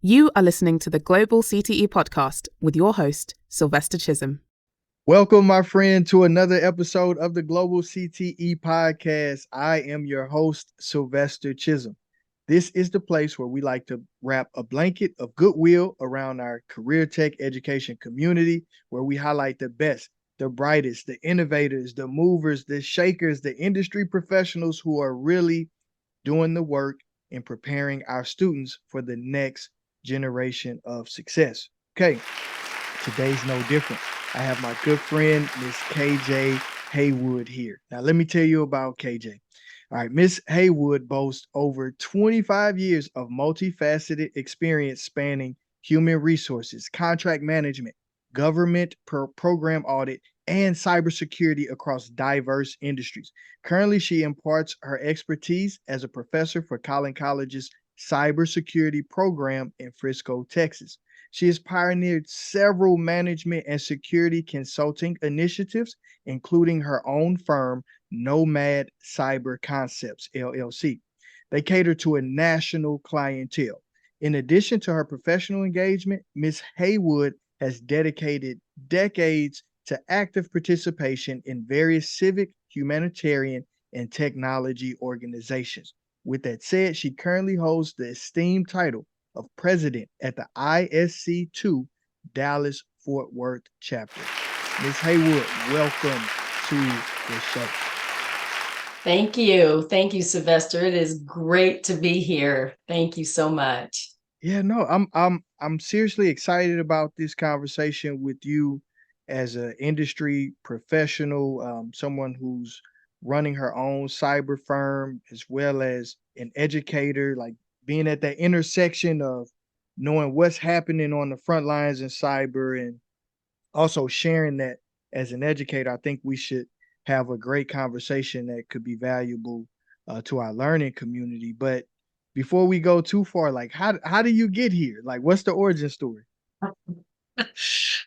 You are listening to the Global CTE podcast with your host, Sylvester Chisom. Welcome, my friend, to another episode of the Global CTE podcast. I am your host, Sylvester Chisom. This is the place where we like to wrap a blanket of goodwill around our career tech education community, where we highlight the best, the brightest, the innovators, the movers, the shakers, the industry professionals who are really doing the work and preparing our students for the next generation of success. Okay, today's no different. I have my good friend, Miss KJ Haywood here. Now, let me tell you about KJ. All right, Miss Haywood boasts over 25 years of multifaceted experience spanning human resources, contract management, government program audit, and cybersecurity across diverse industries. Currently, she imparts her expertise as a professor for Collin College's cybersecurity program in Frisco, Texas. She has pioneered several management and security consulting initiatives, including her own firm, Nomad Cyber Concepts, LLC. They cater to a national clientele. In addition to her professional engagement, Ms. Haywood has dedicated decades to active participation in various civic, humanitarian, and technology organizations. With that said, she currently holds the esteemed title of president at the ISC2 Dallas-Fort Worth chapter. Ms. Haywood, welcome to the show. Thank you. Thank you, Sylvester. It is great to be here. Thank you so much. Yeah, no, I'm seriously excited about this conversation with you as an industry professional, someone who's running her own cyber firm, as well as an educator, like being at that intersection of knowing what's happening on the front lines in cyber and also sharing that as an educator. I think we should have a great conversation that could be valuable to our learning community. But before we go too far, like how do you get here? Like, what's the origin story? Well,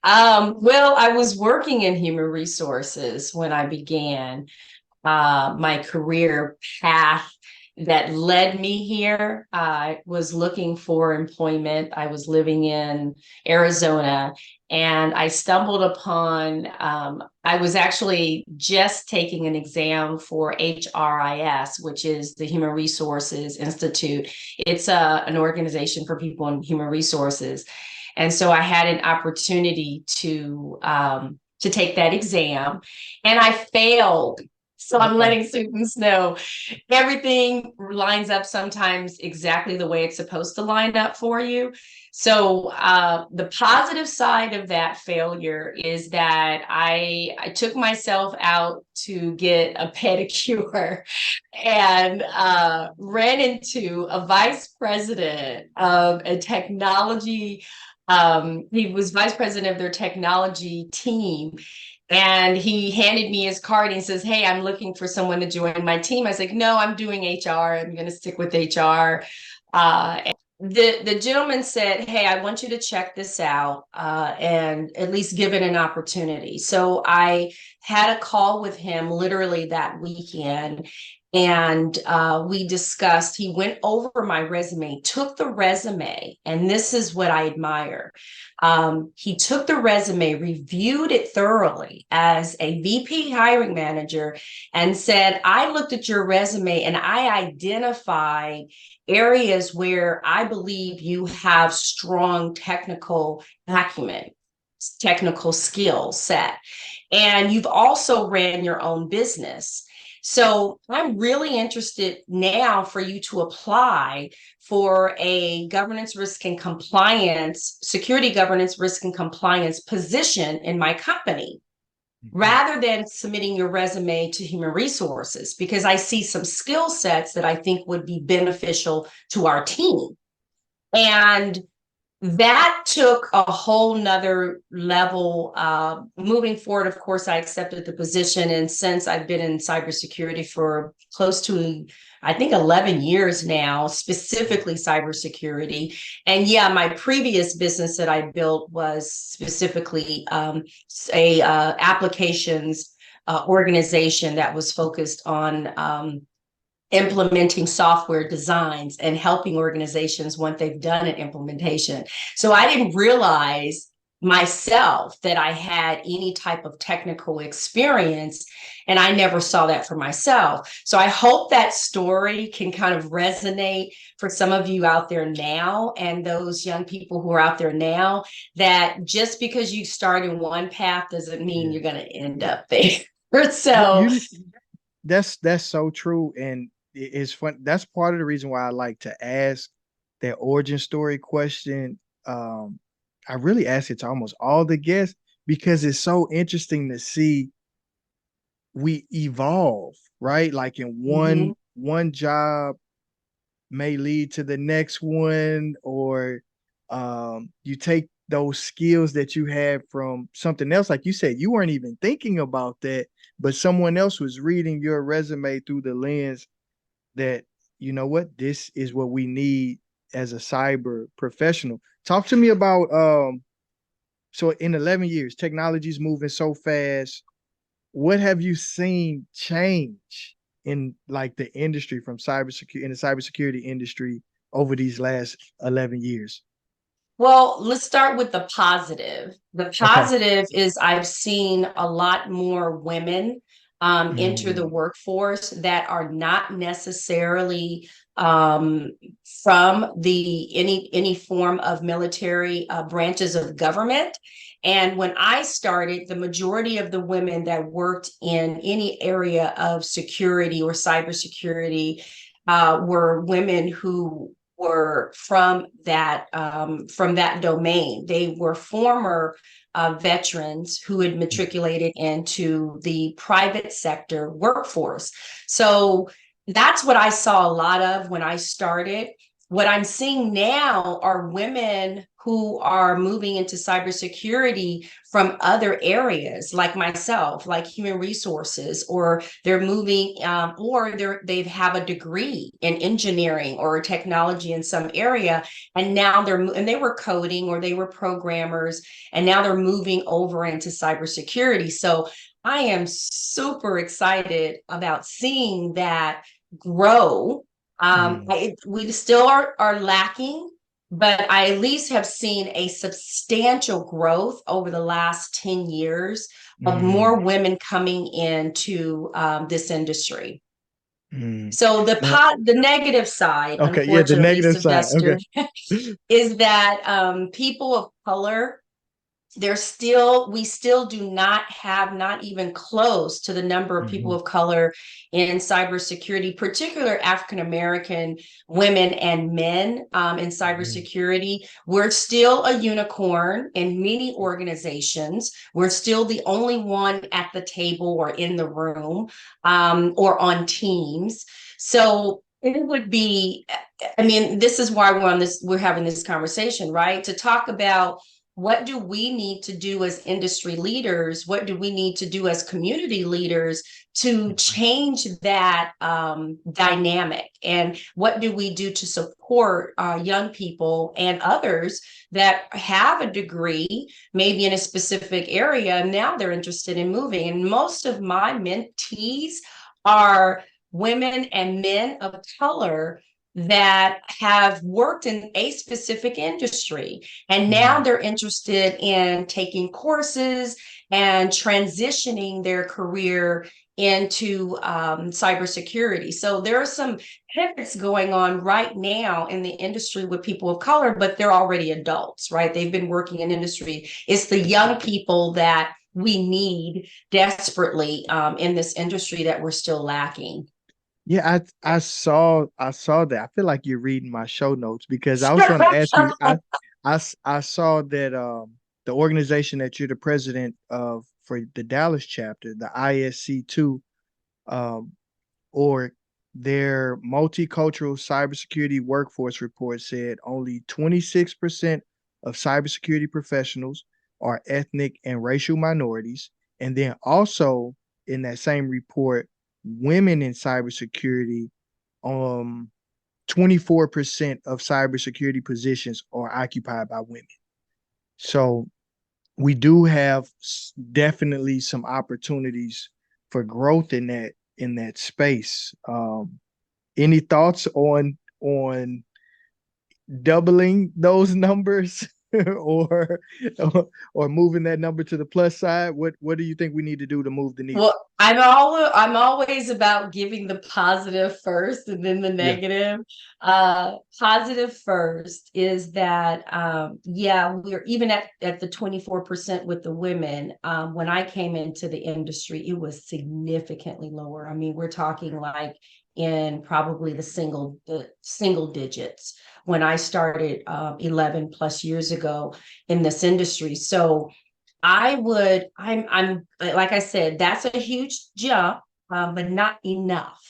I was working in human resources when I began my career path that led me here. I was looking for employment. I was living in Arizona, and I stumbled upon, I was actually just taking an exam for HRIS, which is the Human Resources Institute. It's an organization for people in human resources. And so I had an opportunity to take that exam, and I failed. So I'm letting students know everything lines up sometimes exactly the way it's supposed to line up for you. So the positive side of that failure is that I took myself out to get a pedicure and ran into a vice president of a technology. He was vice president of their technology team. And he handed me his card and he says, "Hey, I'm looking for someone to join my team." I was like, "No, I'm doing HR. I'm going to stick with HR." The gentleman said, "Hey, I want you to check this out and at least give it an opportunity." So I had a call with him literally that weekend. And we discussed, he went over my resume, took the resume, and this is what I admire. He took the resume, reviewed it thoroughly as a VP hiring manager, and said, "I looked at your resume and I identified areas where I believe you have strong technical acumen, technical skill set. And you've also ran your own business. So I'm really interested now for you to apply for a governance, risk, and compliance, security governance, risk, and compliance position in my company, rather than submitting your resume to human resources, because I see some skill sets that I think would be beneficial to our team." And that took a whole nother level. Moving forward, of course, I accepted the position. And since I've been in cybersecurity for close to, I think, 11 years now, specifically cybersecurity. And yeah, my previous business that I built was specifically a applications organization that was focused on implementing software designs and helping organizations once they've done an implementation. So I didn't realize myself that I had any type of technical experience, and I never saw that for myself. So I hope that story can kind of resonate for some of you out there now, and those young people who are out there now, that just because you start in one path doesn't mean you're going to end up there. So that's so true. And it's fun. That's part of the reason why I like to ask that origin story question. I really ask it to almost all the guests because it's so interesting to see we evolve, right? Like in one job may lead to the next one, or you take those skills that you had from something else. Like you said, you weren't even thinking about that, but someone else was reading your resume through the lens that, you know what, this is what we need as a cyber professional. Talk to me about so in 11 years, technology's moving so fast. What have you seen change in like the industry from cybersecurity in the cybersecurity industry over these last 11 years? Well, let's start with the positive. The Okay. positive is I've seen a lot more women enter the Mm, workforce that are not necessarily um, from the any form of military branches of government. And when I started, the majority of the women that worked in any area of security or cybersecurity were women who were from that domain. They were former veterans who had matriculated into the private sector workforce. So that's what I saw a lot of when I started. What I'm seeing now are women who are moving into cybersecurity from other areas, like myself, like human resources, or they're moving, or they have a degree in engineering or technology in some area, and now they were coding or they were programmers, and now they're moving over into cybersecurity. So I am super excited about seeing that grow. mm, We still are lacking, but I at least have seen a substantial growth over the last 10 years of more mm, women coming into this industry. mm. So Now, the negative side, okay, yeah, the unfortunately, negative side. Okay. Sylvester, is that people of color, we still do not have, not even close to the number of people Mhm, of color in cybersecurity, particular African American women and men in mhm, cybersecurity. We're still a unicorn in many organizations. We're still the only one at the table or in the room or on teams. So it would be, I mean, this is why we're having this conversation, right? To talk about what do we need to do as industry leaders? What do we need to do as community leaders to mhm, change that dynamic? And what do we do to support young people and others that have a degree, maybe in a specific area, and now they're interested in moving? And most of my mentees are women and men of color that have worked in a specific industry, and now mhm. they're interested in taking courses and transitioning their career into cybersecurity. So there are some pivots going on right now in the industry with people of color, but they're already adults, right? They've been working in industry. It's the young people that we need desperately in this industry that we're still lacking. Yeah, I saw that. I feel like you're reading my show notes because I was going to ask you. I saw that the organization that you're the president of for the Dallas chapter, the ISC2, um, or their multicultural cybersecurity workforce report said only 26% of cybersecurity professionals are ethnic and racial minorities. And then also in that same report, women in cybersecurity, um, 24% of cybersecurity positions are occupied by women. So we do have definitely some opportunities for growth in that space. Any thoughts on doubling those numbers or or moving that number to the plus side? What do you think we need to do to move the needle? Well, I'm always about giving the positive first and then the Yeah. negative. Positive first is that yeah, we're even at the 24% with the women. When I came into the industry, it was significantly lower. I mean, we're talking like in probably the single digits when I started 11 plus years ago in this industry. So I'm like I said, that's a huge jump, but not enough,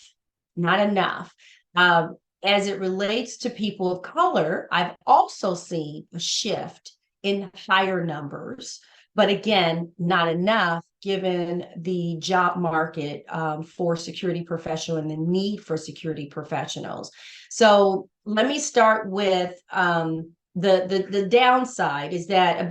not enough. As it relates to people of color, I've also seen a shift in higher numbers, but again, not enough given the job market for security professional and the need for security professionals. So let me start with the downside is that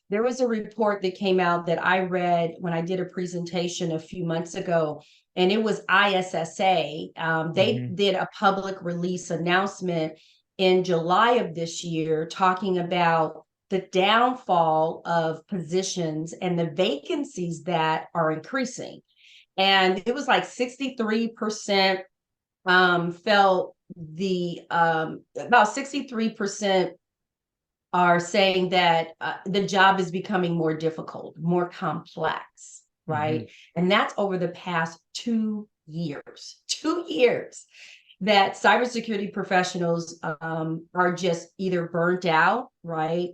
there was a report that came out that I read when I did a presentation a few months ago, and it was ISSA. They did a public release announcement in July of this year talking about the downfall of positions and the vacancies that are increasing. And it was like 63% felt about 63% are saying that the job is becoming more difficult, more complex, right? And that's over the past 2 years, 2 years that cybersecurity professionals are just either burnt out, right?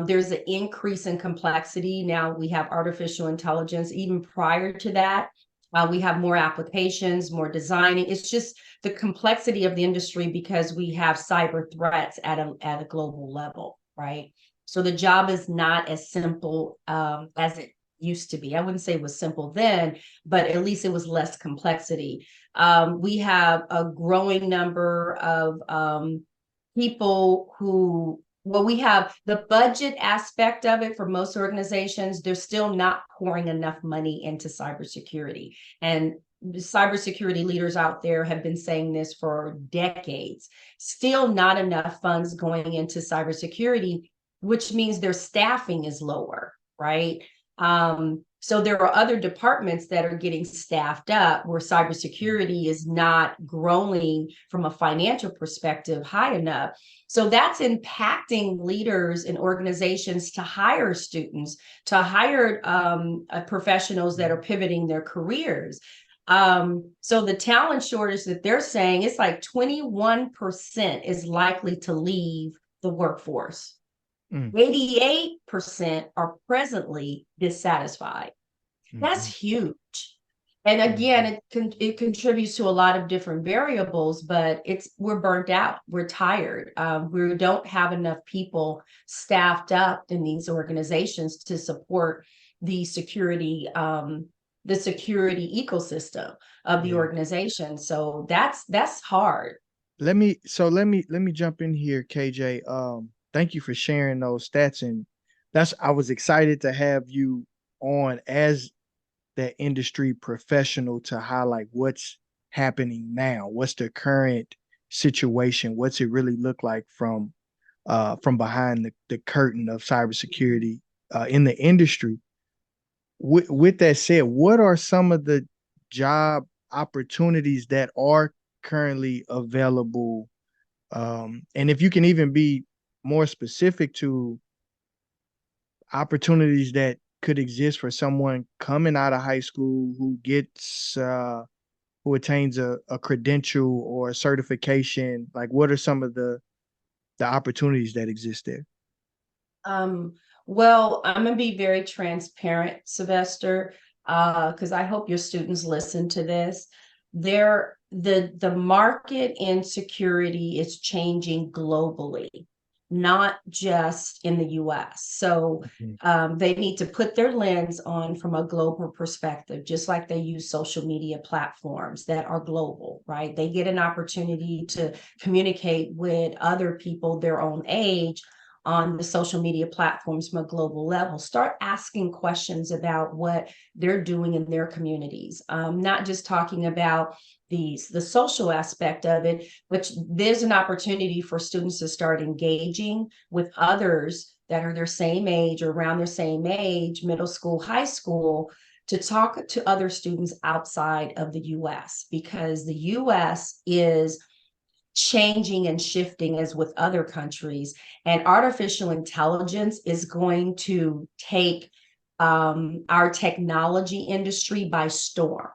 There's an increase in complexity. Now we have artificial intelligence. Even prior to that, we have more applications, more designing. It's just the complexity of the industry because we have cyber threats at a global level, right? So the job is not as simple as it used to be. I wouldn't say it was simple then, but at least it was less complexity. We have a growing number of people who, well, we have the budget aspect of it for most organizations. They're still not pouring enough money into cybersecurity. And cybersecurity leaders out there have been saying this for decades. Still not enough funds going into cybersecurity, which means their staffing is lower, right? So there are other departments that are getting staffed up where cybersecurity is not growing from a financial perspective high enough. So that's impacting leaders and organizations to hire students, to hire professionals that are pivoting their careers. So the talent shortage that they're saying, it's like 21% is likely to leave the workforce. 88% are presently dissatisfied. That's huge. And again, it contributes to a lot of different variables, but we're burnt out. We're tired. We don't have enough people staffed up in these organizations to support the security ecosystem of the organization. So that's hard. Let me jump in here, KJ. Thank you for sharing those stats, and I was excited to have you on as that industry professional to highlight what's happening now, what's the current situation, what's it really look like from behind the curtain of cybersecurity in the industry. With that said, what are some of the job opportunities that are currently available? And if you can even be more specific to opportunities that could exist for someone coming out of high school who attains a credential or a certification, like what are some of the opportunities that exist there? Well, I'm gonna be very transparent, Sylvester, because I hope your students listen to this. The market in security is changing globally, not just in the US. So they need to put their lens on from a global perspective, just like they use social media platforms that are global, right? They get an opportunity to communicate with other people their own age on the social media platforms from a global level. Start asking questions about what they're doing in their communities, not just talking about the social aspect of it, but there's an opportunity for students to start engaging with others that are their same age or around their same age, middle school, high school, to talk to other students outside of the US, because the US is changing and shifting as with other countries, and artificial intelligence is going to take our technology industry by storm.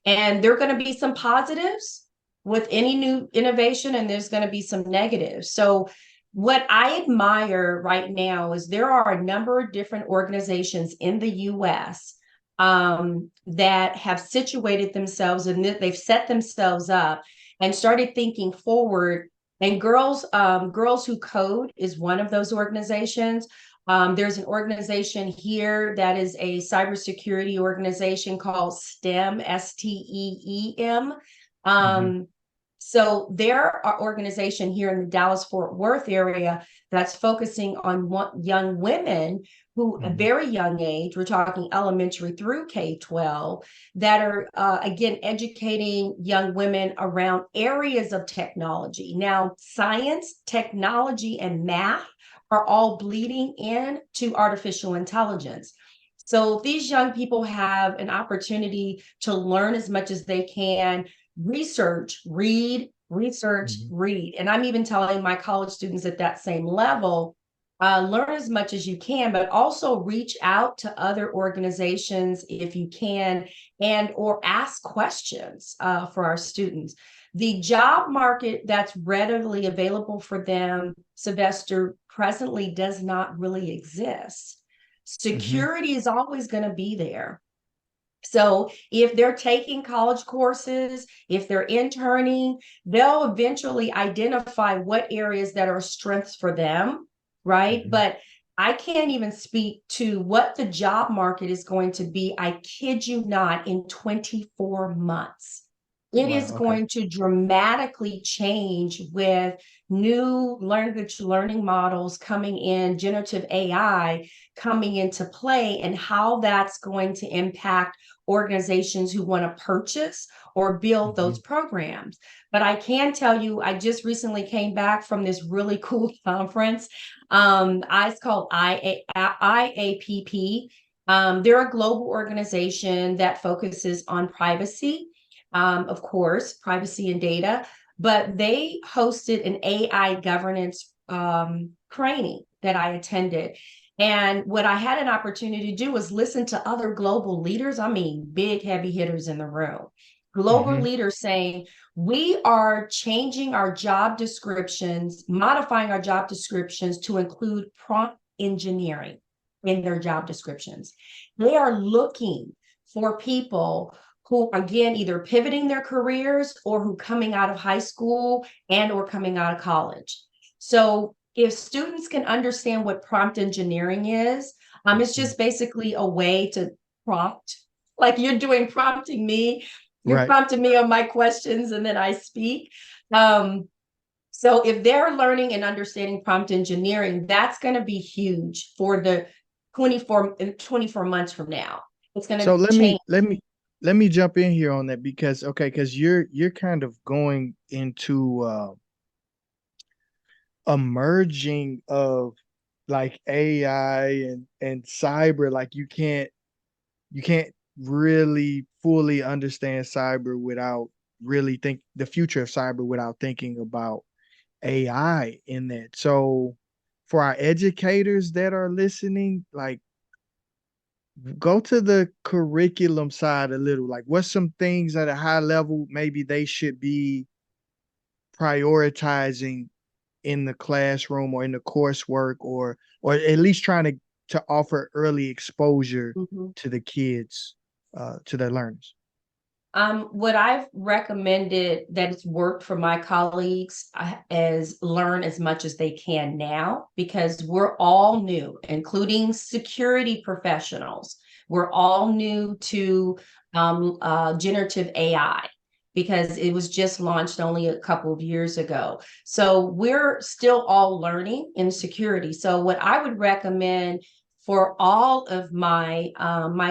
And there are going to be some positives with any new innovation, and there's going to be some negatives. So what I admire right now is there are a number of different organizations in the US that have situated themselves, and they've set themselves up and started thinking forward. And Girls Who Code is one of those organizations. There's an organization here that is a cybersecurity organization called STEM, STEEM. So there are organization here in the Dallas-Fort Worth area that's focusing on young women who, at a very young age, we're talking elementary through K-12, that are, again, educating young women around areas of technology. Now, science, technology, and math are all bleeding into artificial intelligence. So these young people have an opportunity to learn as much as they can, research, read. And I'm even telling my college students at that same level, learn as much as you can, but also reach out to other organizations if you can, and or ask questions for our students. The job market that's readily available for them, Sylvester, presently does not really exist. Security is always going to be there. So if they're taking college courses, if they're interning, they'll eventually identify what areas that are strengths for them, right? But I can't even speak to what the job market is going to be, I kid you not, in 24 months. It is going to dramatically change with new learning models coming in, generative AI coming into play, and how that's going to impact organizations who want to purchase or build those programs. But I can tell you, I just recently came back from this really cool conference. It's called IAPP. They're a global organization that focuses on privacy. Of course, privacy and data, but they hosted an AI governance training that I attended. And what I had an opportunity to do was listen to other global leaders, I mean, big heavy hitters in the room, global leaders saying, we are changing our job descriptions, modifying our job descriptions to include prompt engineering in their job descriptions. They are looking for people who, again, either pivoting their careers or who coming out of high school and or coming out of college. So if students can understand what prompt engineering is, it's just basically a way to prompt, like you're doing prompting me, you're prompting me on my questions, and then I speak. So if they're learning and understanding prompt engineering, that's going to be huge for the 24 months from now. It's going to change. Let me jump in here on that, because you're kind of going into a merging of like AI and cyber. Like you can't really fully understand cyber without really think the future of cyber without thinking about AI in that. So for our educators that are listening, like, go to the curriculum side a little. Like, what's some things at a high level maybe they should be prioritizing in the classroom or in the coursework, or at least trying to offer early exposure to the kids, to their learners? What I've recommended that it's worked for my colleagues is learn as much as they can now, because we're all new, including security professionals. We're all new to generative AI. because it was just launched only a couple of years ago. So we're still all learning in security. So what I would recommend for all of my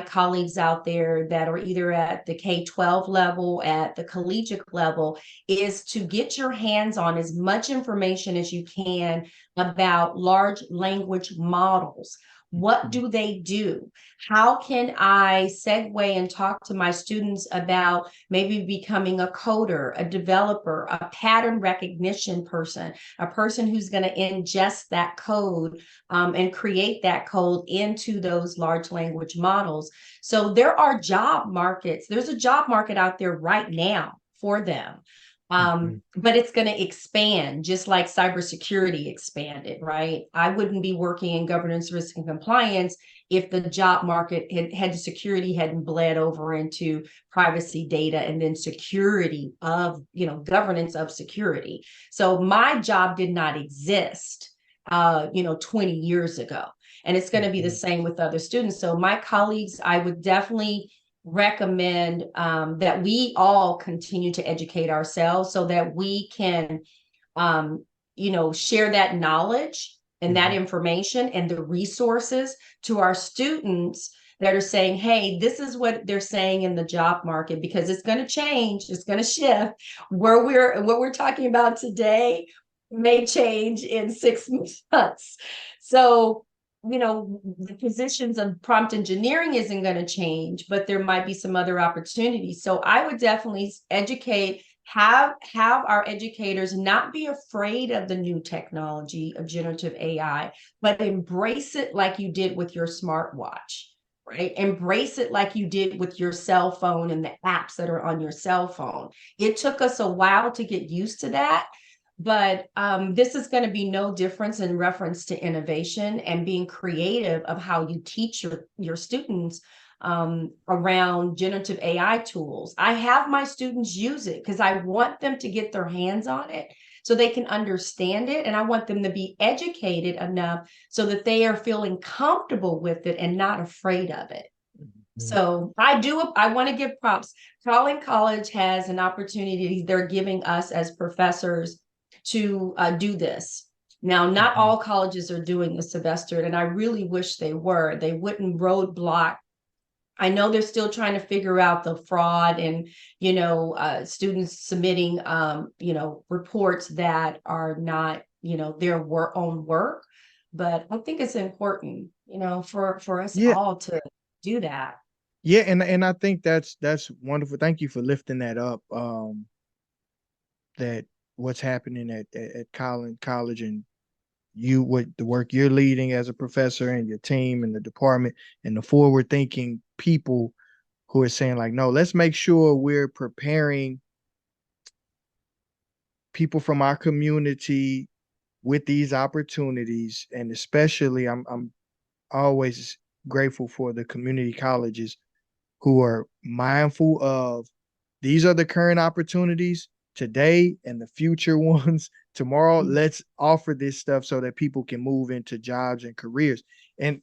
colleagues out there that are either at the K-12 level, at the collegiate level, is to get your hands on as much information as you can about large language models. What do they do? How can I segue and talk to my students about maybe becoming a coder, a developer, a pattern recognition person, a person who's going to ingest that code and create that code into those large language models? So there are job markets. There's a job market out there right now for them. But it's going to expand just like cybersecurity expanded, right? I wouldn't be working in governance, risk, and compliance if the job market had security hadn't bled over into privacy data and then security of, governance of security. So my job did not exist, 20 years ago. And it's going to be the same with other students. So my colleagues, I would definitely recommend that we all continue to educate ourselves so that we can, share that knowledge and that information and the resources to our students that are saying, hey, this is what they're saying in the job market, because it's going to change, it's going to shift. What we're talking about today may change in 6 months. So the positions of prompt engineering isn't going to change, but there might be some other opportunities. So I would definitely have our educators not be afraid of the new technology of generative AI, but embrace it like you did with your smartwatch, right? Embrace it like you did with your cell phone and the apps that are on your cell phone. It took us a while to get used to that. But this is going to be no difference in reference to innovation and being creative of how you teach your students around generative AI tools. I have my students use it because I want them to get their hands on it so they can understand it. And I want them to be educated enough so that they are feeling comfortable with it and not afraid of it. So I want to give props. Collin College has an opportunity they're giving us as professors to do this. Now, not all colleges are doing this, Sylvester, and I really wish they were. They wouldn't roadblock. I know they're still trying to figure out the fraud and, students submitting, reports that are not, their own work. But I think it's important, for us all to do that. Yeah, and I think that's wonderful. Thank you for lifting that up. That what's happening at Collin College, and what the work you're leading as a professor and your team and the department and the forward thinking people who are saying like, no, let's make sure we're preparing people from our community with these opportunities. And especially I'm always grateful for the community colleges who are mindful of these are the current opportunities today and the future ones tomorrow. Let's offer this stuff so that people can move into jobs and careers. And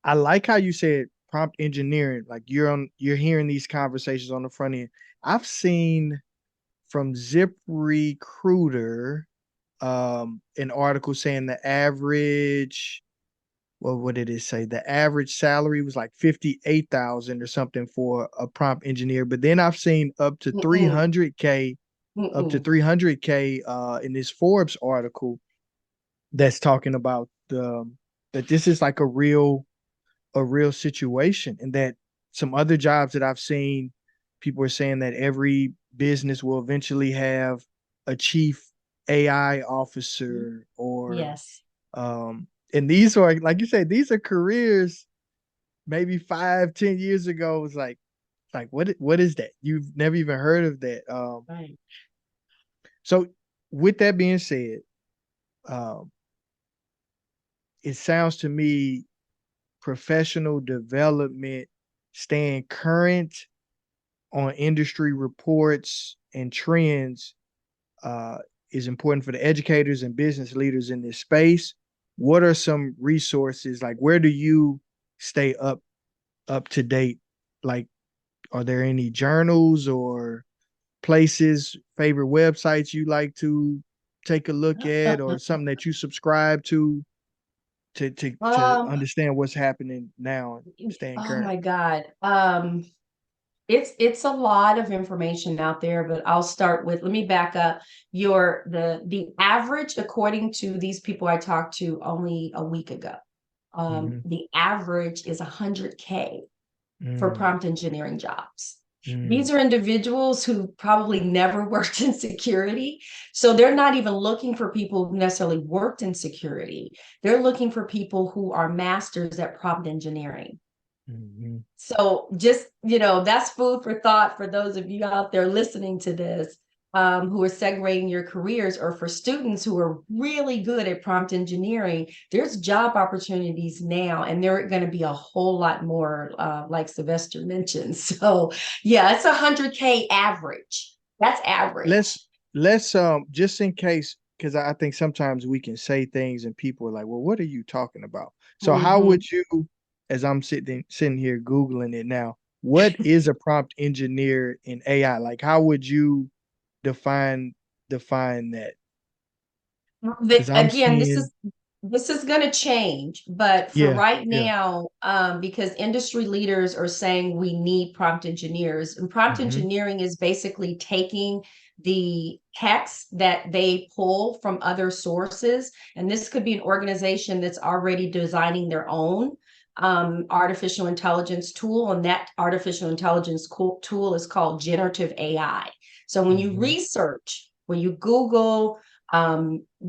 I like how you said prompt engineering, like you're hearing these conversations on the front end. I've seen from ZipRecruiter an article saying the average, what did it say? The average salary was like 58,000 or something for a prompt engineer. But then I've seen up to 300K in this Forbes article that's talking about that this is like a real situation, and that some other jobs that I've seen, people are saying that every business will eventually have a chief AI officer or Yes. And these are, like you said, these are careers maybe 5-10 years ago. It was like what is that? You've never even heard of that. Right. So with that being said, it sounds to me professional development, staying current on industry reports and trends is important for the educators and business leaders in this space. What are some resources? Like, where do you stay up to date? Like, are there any journals or places, favorite websites you like to take a look at, or something that you subscribe to Um, understand what's happening now and staying oh current? my God. It's a lot of information out there, but I'll start with, let me back up. The average, according to these people I talked to only a week ago, Mm-hmm. the average is 100K for Mm, prompt engineering jobs. mm, These are individuals who probably never worked in security. So they're not even looking for people who necessarily worked in security. They're looking for people who are masters at prompt engineering. mhm. So just, that's food for thought for those of you out there listening to this, who are segregating your careers, or for students who are really good at prompt engineering. There's job opportunities now, and there are going to be a whole lot more, like Sylvester mentioned. So yeah, it's 100K average. That's Let's average. just in case, because I think sometimes we can say things and people are like, well, what are you talking about? So how Mhm. would you, as I'm sitting here Googling it now, what is a prompt engineer in AI? Like how would you define define that? Because I'm Again, seeing, this is going to change, but for yeah, right yeah. now, because industry leaders are saying we need prompt engineers, and prompt Mm-hmm. engineering is basically taking the text that they pull from other sources, and this could be an organization that's already designing their own artificial intelligence tool, and that artificial intelligence tool is called generative AI. So Mm-hmm. when you Google,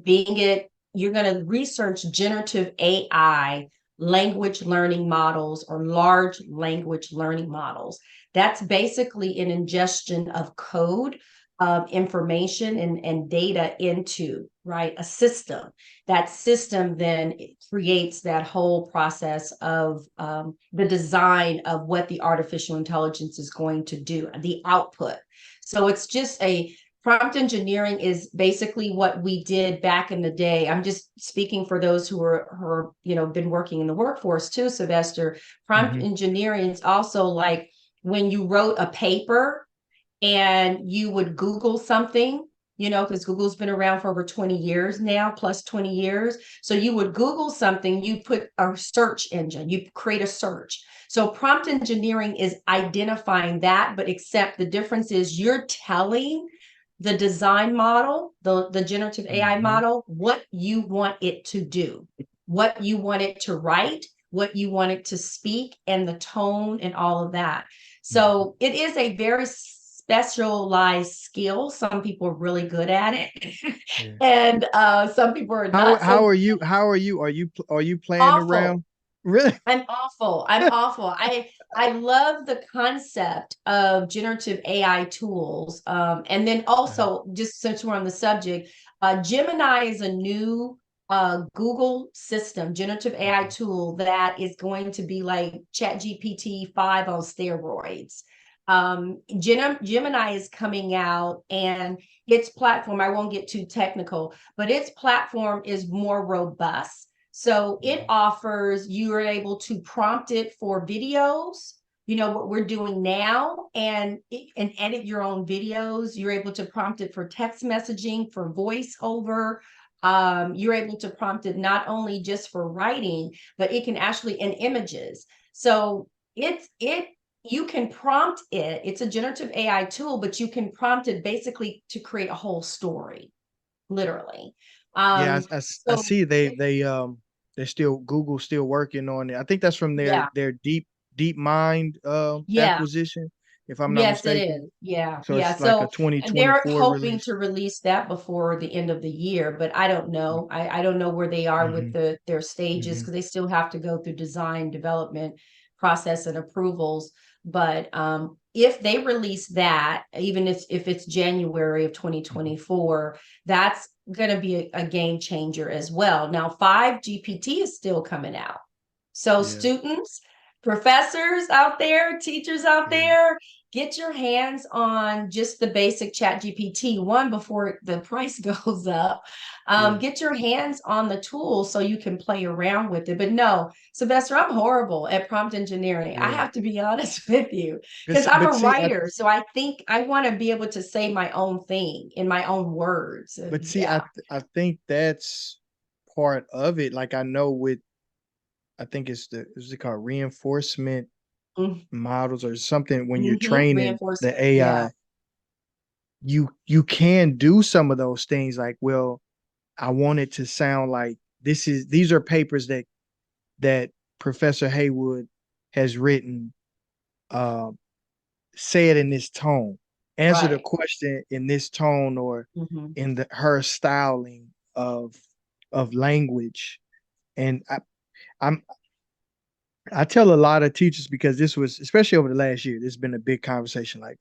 being it, you're going to research generative AI language learning models or large language learning models. That's basically an ingestion of code, of information and data into, right, a system. That system then creates that whole process of the design of what the artificial intelligence is going to do, the output. So it's just a prompt engineering is basically what we did back in the day. I'm just speaking for those who are been working in the workforce too, Sylvester. Prompt Mm-hmm. engineering is also like when you wrote a paper and you would Google something, because Google's been around for over 20 years now, plus 20 years. So you would Google something, you put a search engine, you create a search. So prompt engineering is identifying that, but except the difference is you're telling the design model, the generative AI Mm-hmm. model, what you want it to do, what you want it to write, what you want it to speak, and the tone and all of that. Mm-hmm. So it is a very specialized skill. Some people are really good at it, Yeah. and some people are not so How are good. you? How are you? Are you playing Awful. around? Really? I'm awful. I'm awful. I love the concept of generative AI tools. And then Uh, also, just since we're on the subject, Gemini is a new Google system, generative AI mhm. tool that is going to be like ChatGPT 5 on steroids. Gemini is coming out, and its platform, I won't get too technical, but its platform is more robust. So it Mhm. offers, you are able to prompt it for videos, what we're doing now, and edit your own videos. You're able to prompt it for text messaging, for voiceover. You're able to prompt it not only just for writing, but it can actually in images. So it you can prompt it. It's a generative AI tool, but you can prompt it basically to create a whole story, literally. Yeah, I So see they're still Google's still working on it. I think that's from their yeah. their deep mind Yeah, acquisition, if I'm not yes, it mistaken. is. Yeah, So yeah. it's like a So they're 2024 hoping release. to release that before the end of the year, but I don't know. I don't know where they are with Mm-hmm. their stages, Mm-hmm. because they still have to go through design development process and approvals. But if they release that, even if it's January of Mm-hmm. 2024, that's going to be a game changer as well. Now, 5 GPT is still coming out. So Yeah. students, professors out there, teachers out Yeah. there, get your hands on just the basic Chat GPT one before the price goes up. Get your hands on the tool so you can play around with it. But no, Sylvester, I'm horrible at prompt engineering. I have to be honest with you, because I'm But a see, writer. So I think I want to be able to say my own thing in my own words. but see, Yeah. I think that's part of it. Like I know with, I think it's what's it called, reinforcement models or something. When you're training the Reinforcement. AI, Yeah. you can do some of those things. Like, well, I want it to sound like these are papers that Professor Haywood has written. Uh, say it in this tone. Answer the Right. question in this tone, or Hmm. in her styling of language. And I'm I tell a lot of teachers, because this was, especially over the last year, this has been a big conversation. Like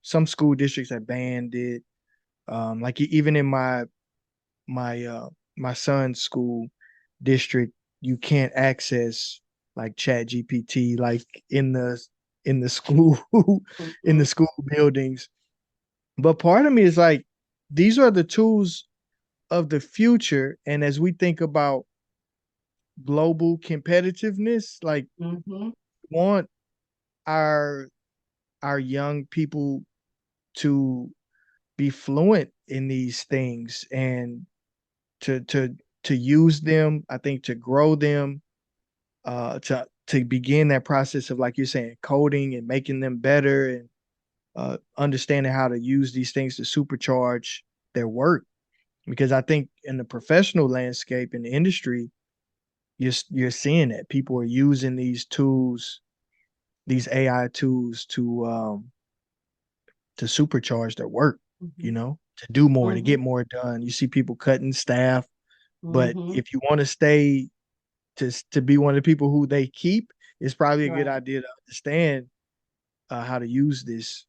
some school districts have banned it. Like even in my son's school district, you can't access like Chat GPT like in the school in the Hmm. school buildings. But part of me is like, these are the tools of the future. And as we think about global competitiveness, like, Hmm. want our young people to be fluent in these things, and to use them, I think, to grow them, to begin that process of, like you're saying, coding and making them better, and understanding how to use these things to supercharge their work. Because I think in the professional landscape, in the industry, you're seeing that people are using these tools, these AI tools, to supercharge their work, Hmm. to do more, to Hmm. get more done. You see people cutting staff, but Hmm. if you want to stay to be one of the people who they keep, it's probably a good Right. idea to understand how to use this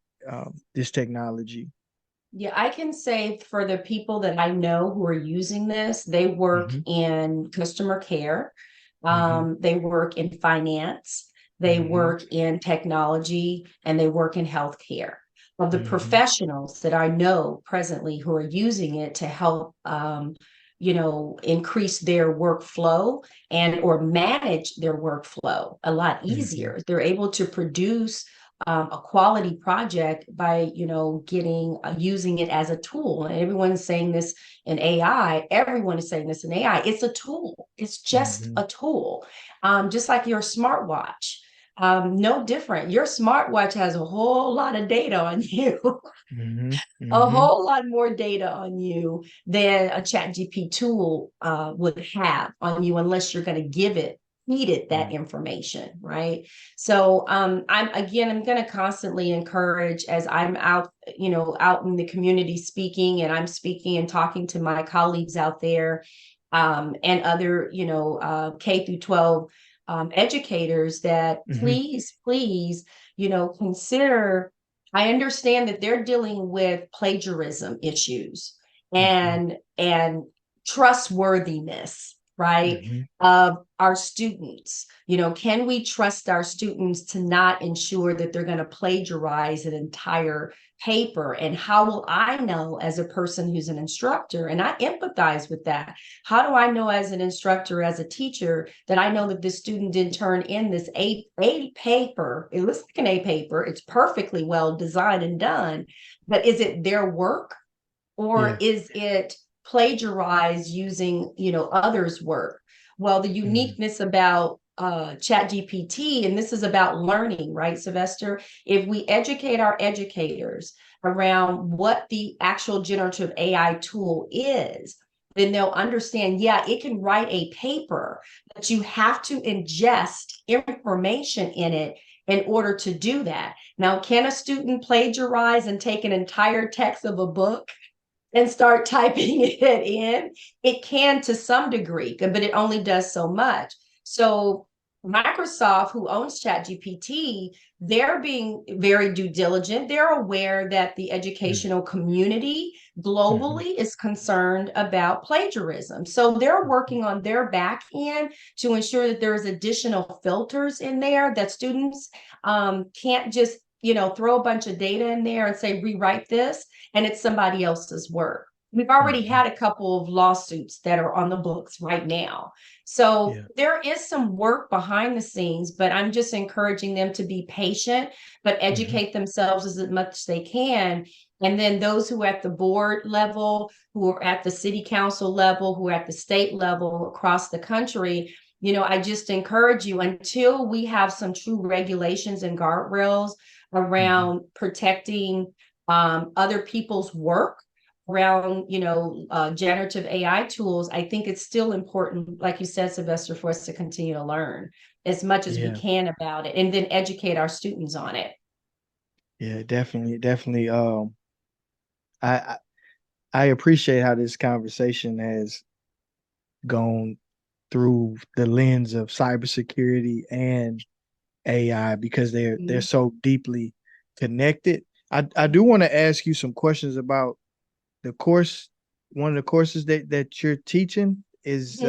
technology. Yeah, I can say for the people that I know who are using this, they work Hmm. in customer care, Hmm. they work in finance, they Hmm. work in technology, and they work in healthcare. Of the Hmm. professionals that I know presently who are using it to help, increase their workflow and or manage their workflow a lot Hmm. easier. They're able to produce a quality project by getting using it as a tool. And everyone's saying this in AI. Everyone is saying this in AI. It's a tool. It's just Hmm. a tool. Just like your smartwatch. No different. Your smartwatch has a whole lot of data on you. Hmm. A Hmm. whole lot more data on you than a chat GP tool would have on you, unless you're going to feed it that Right. information, right? So I'm going to constantly encourage, as I'm out, out in the community speaking, and I'm speaking and talking to my colleagues out there, and other, K through 12 educators, that Hmm. please, consider. I understand that they're dealing with plagiarism issues Hmm. and trustworthiness, right? Hmm. Of our students. Can we trust our students to not ensure that they're going to plagiarize an entire paper? And how will I know, as a person who's an instructor, and I empathize with that? How do I know, as an instructor, as a teacher, that I know that this student didn't turn in this A paper? It looks like an A paper. It's perfectly well designed and done, but is it their work, or Yeah. is it plagiarized using, others' work? Well, the Mm-hmm. uniqueness about chat gpt, and this is about learning, right, Sylvester? If we educate our educators around what the actual generative AI tool is, then they'll understand, yeah, it can write a paper, but you have to ingest information in it in order to do that. Now, can a student plagiarize and take an entire text of a book and start typing it in? It can, to some degree, but it only does so much. So Microsoft, who owns ChatGPT, they're being very due diligent. They're aware that the educational community Hmm. globally is concerned about plagiarism. So they're working on their back end to ensure that there's additional filters in there, that students can't just throw a bunch of data in there and say, rewrite this, and it's somebody else's work. We've already had a couple of lawsuits that are on the books right now. So there is some work behind the scenes, but I'm just encouraging them to be patient, but educate themselves as much as they can. And then those who are at the board level, who are at the city council level, who are at the state level across the country, I just encourage you, until we have some true regulations and guardrails around protecting other people's work around, generative AI tools, I think it's still important, like you said, Sylvester, for us to continue to learn as much as we can about it, and then educate our students on it. Yeah, definitely, definitely. I I appreciate how this conversation has gone through the lens of cybersecurity and AI, because they're so deeply connected. I do want to ask you some questions about the course. One of the courses that you're teaching is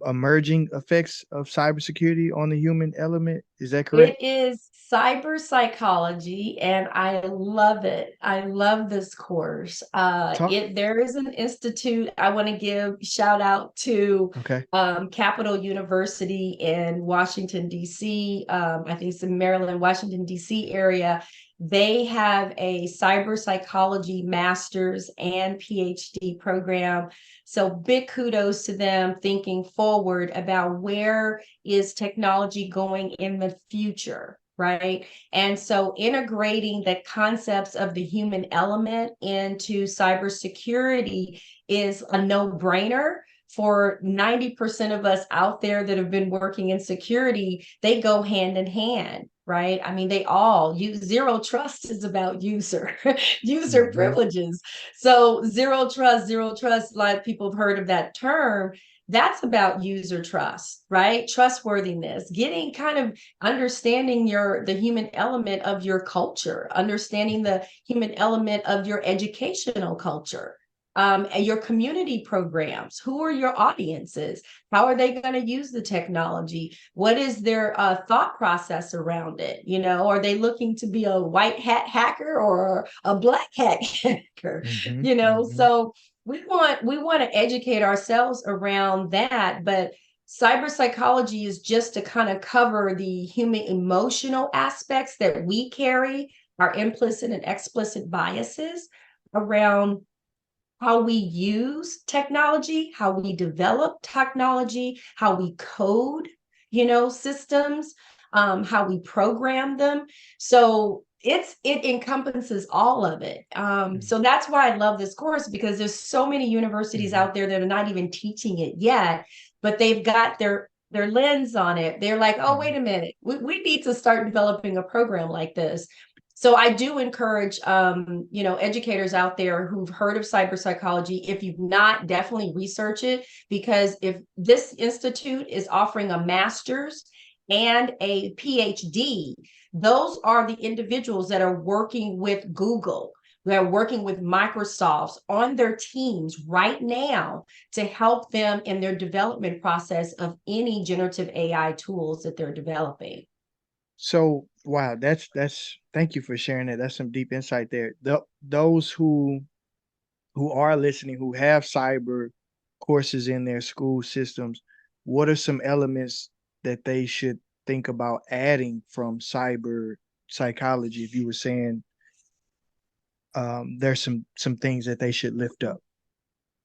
emerging effects of cybersecurity on the human element. Is that correct? It is cyber psychology, and I love it. I love this course. Talk. There is an institute. I want to give shout out to Okay. Capital University in Washington, D.C. I think it's in Maryland, Washington, D.C. area. They have a cyber psychology master's and PhD program. So big kudos to them, thinking forward about where is technology going in the future, right? And so integrating the concepts of the human element into cybersecurity is a no-brainer. For 90% of us out there that have been working in security, they go hand in hand, right? I mean, they all use zero trust is about user privileges. So zero trust, a lot of people have heard of that term. That's about user trust, right? Trustworthiness, getting kind of understanding the human element of your culture, understanding the human element of your educational culture, and your community programs. Who are your audiences? How are they going to use the technology? What is their thought process around it? Are they looking to be a white hat hacker or a black hat hacker? So we want to educate ourselves around that, but cyber psychology is just to kind of cover the human emotional aspects that we carry, our implicit and explicit biases around how we use technology, how we develop technology, how we code, systems, how we program them. So it encompasses all of it. So that's why I love this course, because there's so many universities out there that are not even teaching it yet, but they've got their lens on it. They're like, oh, wait a minute, we need to start developing a program like this. So I do encourage, educators out there who've heard of cyber psychology. If you've not, definitely research it, because if this institute is offering a master's and a PhD, those are the individuals that are working with Google. They're working with Microsoft on their teams right now to help them in their development process of any generative AI tools that they're developing. So, wow, that's thank you for sharing that. That's some deep insight there. Those who are listening, who have cyber courses in their school systems, what are some elements that they should think about adding from cyber psychology? If you were saying there's some things that they should lift up.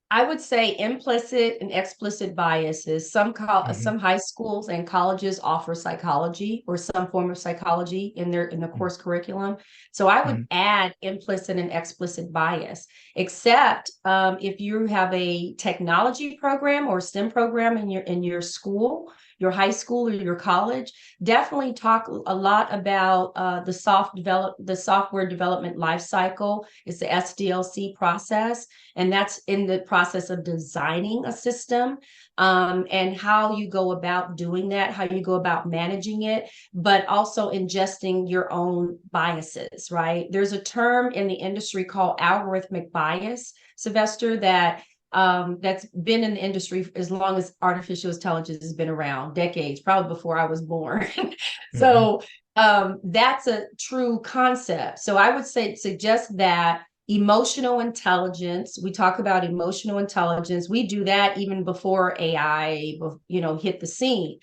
I would say implicit and explicit biases. Some high schools and colleges offer psychology or some form of psychology in the course curriculum. So I would add implicit and explicit bias, except if you have a technology program or STEM program in your school, your high school or your college, definitely talk a lot about the software development life cycle. It's the SDLC process, and that's in the process of designing a system, and how you go about doing that, how you go about managing it, but also ingesting your own biases, right? There's a term in the industry called algorithmic bias, Sylvester, that's been in the industry as long as artificial intelligence has been around, decades, probably before I was born. So That's a true concept. So I would suggest that emotional intelligence, we talk about emotional intelligence. We do that even before AI, hit the scene.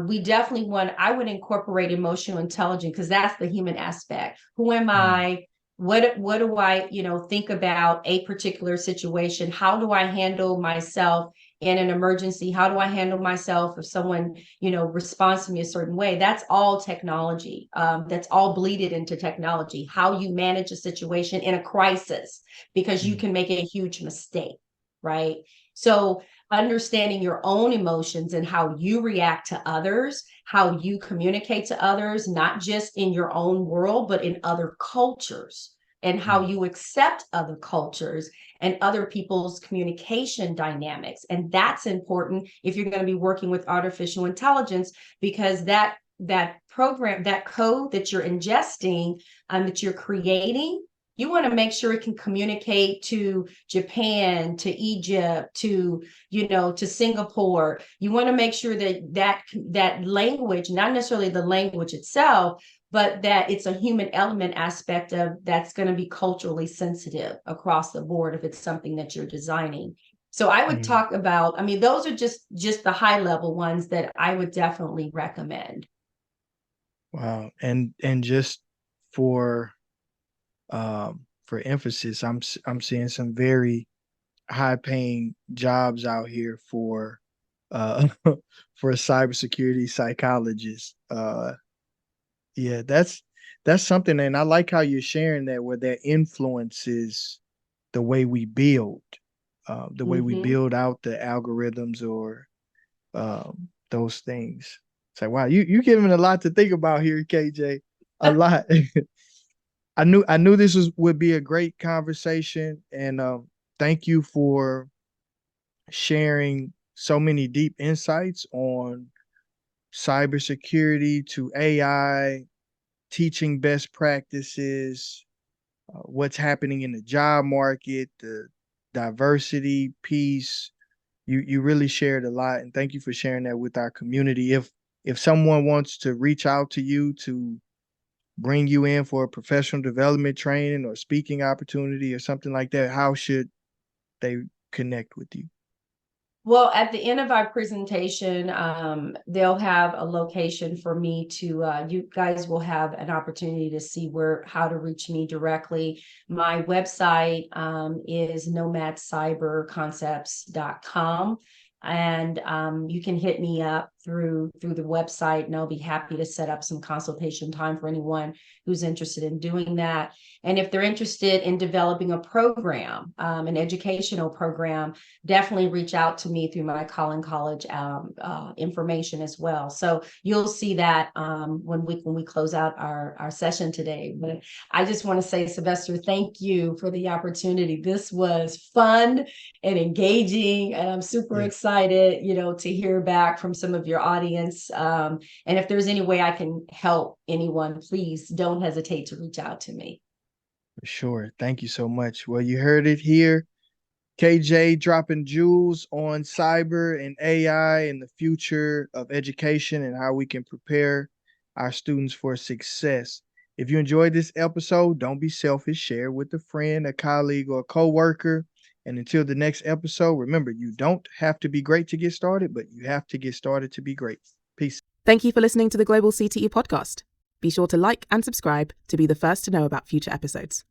We definitely I would incorporate emotional intelligence because that's the human aspect. Who am I? What do I, think about a particular situation? How do I handle myself in an emergency? How do I handle myself if someone, responds to me a certain way? That's all technology. That's all bleeded into technology. How you manage a situation in a crisis, because you can make a huge mistake, right? So understanding your own emotions and how you react to others, how you communicate to others, not just in your own world, but in other cultures, and how you accept other cultures and other people's communication dynamics. And that's important if you're going to be working with artificial intelligence, because that program, that code that you're ingesting, that you're creating, you want to make sure it can communicate to Japan, to Egypt, to Singapore. You want to make sure that language, not necessarily the language itself, but that it's a human element aspect of that's going to be culturally sensitive across the board if it's something that you're designing. So I would talk about, those are just the high level ones that I would definitely recommend. Wow. And just for emphasis, I'm seeing some very high paying jobs out here for for cybersecurity psychologists. Yeah, that's something, and I like how you're sharing that, where that influences the way we build, the way we build out the algorithms or those things. It's like, wow, you giving a lot to think about here, KJ. A lot. I knew this would be a great conversation, and thank you for sharing so many deep insights on cybersecurity to AI, teaching best practices, what's happening in the job market, the diversity piece. You really shared a lot, and thank you for sharing that with our community. If someone wants to reach out to you to bring you in for a professional development training or speaking opportunity or something like that, how should they connect with you? Well, at the end of our presentation, they'll have a location for me to, you guys will have an opportunity to see how to reach me directly. My website is nomadcyberconcepts.com. And you can hit me up through the website, and I'll be happy to set up some consultation time for anyone who's interested in doing that. And if they're interested in developing a program, an educational program, definitely reach out to me through my Collin College information as well. So you'll see that when we close out our session today. But I just want to say, Sylvester, thank you for the opportunity. This was fun and engaging, and I'm super excited, to hear back from some of your audience. And if there's any way I can help anyone, please don't hesitate to reach out to me. For sure. Thank you so much. Well, you heard it here. KJ dropping jewels on cyber and AI and the future of education and how we can prepare our students for success. If you enjoyed this episode, don't be selfish. Share with a friend, a colleague, or a coworker. And until the next episode, remember, you don't have to be great to get started, but you have to get started to be great. Peace. Thank you for listening to the Global CTE podcast. Be sure to like and subscribe to be the first to know about future episodes.